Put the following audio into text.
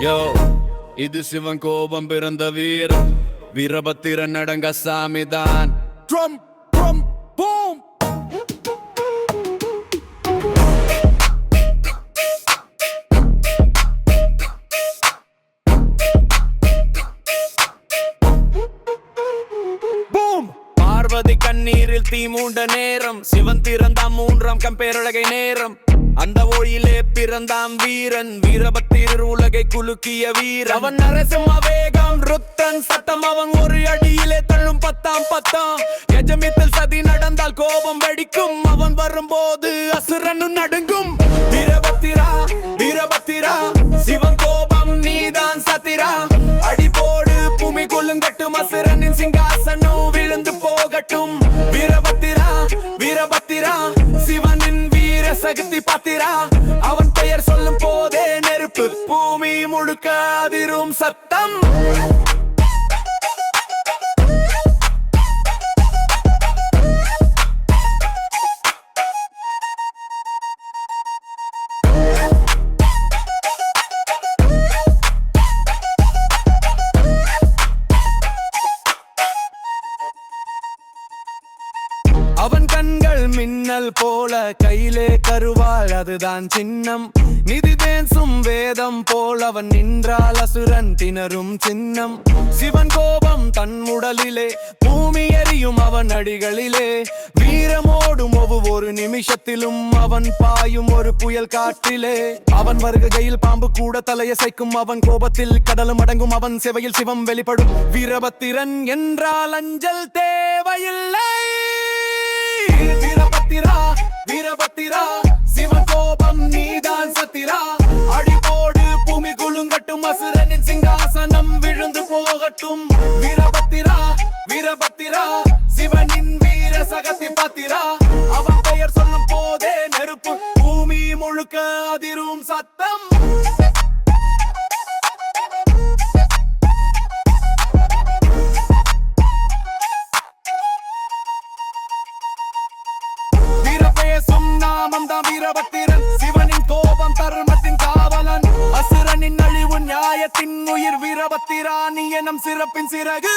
யோ இது சிவன் கோபம் பிறந்த வீரம், வீரபத்திரன் அடங்க சாமிதான். Drum drum boom. பார்வதி கண்ணீரில் தீ மூண்ட நேரம், சிவன் திறந்தாம் மூன்றாம் கம்பேரழகை நேரம். அந்த ஒளியிலே பிறந்தாம் வீரன், வீரபத்திரர் உலகை குலுக்கிய வீரன். அவன் நரசிம்ம வேகம் ருத்தன் சத்தம், அவன் ஒரு அடியிலே தள்ளும் பத்தாம். எஜமித்தில் சதி நடந்தால் கோபம் வெடிக்கும், அவன் வரும்போது அசுரனும் நடுங்கும். வீரபத்திரா வீரபத்திரா சிவன் கோபம் நீதான் சத்திரா. அடிபோடு பூமி கொள்ளுங்கட்டும், அசுரனின் சிங்காசனம் விழுந்து போகட்டும். வீரபத்திரா வீரபத்திரா சிவனின் சக்தி பாத்திரா. அவன் பெயர் சொல்லும் போதே நெருப்பு, பூமி முழுக்க அதிரும் சத்தம். அவன் கண்கள் மின்னல் போல, கையிலே கருவாள் அதுதான் சின்னம். நிதி தேசும் வேதம் போல் அவன் நின்றால் அசுரன் திணறும் சின்னம். சிவன் கோபம் தன் உடலிலே, பூமி எரியும் அவன் அடிகளிலே. வீரமோடும் ஒவ்வொரு நிமிஷத்திலும் அவன் பாயும் ஒரு புயல் காற்றிலே. அவன் வருகையில் பாம்பு கூட தலையசைக்கும், அவன் கோபத்தில் கடலும் அடங்கும், அவன் செவையில் சிவம் வெளிப்படும். வீரபத்திரன் என்றால் அஞ்சல் தேவையில்லை. வீரபத்திரா வீரபத்திரா சிவன் கோபம் நீதான் சத்திரா. அடிபோடு பூமி குலுங்கட்டும், அசுரனின் சிங்காசனம் விழுந்து போகட்டும். வீரபத்திரா வீரபத்திரா சிவனின் வீர சகதி பாத்திரா. அவன் பெயர் சொல்லும் போதே நெருப்பு, பூமி முழுக்க அதிரும் சத்தம். வீரபத்திரன் சிவனின் கோபம் தர்மத்தின் காவலன், அசுரனின் அழிவு நியாயத்தின் உயிர். வீரபத்திரா நீ எனும் சிறப்பின் சிறகு.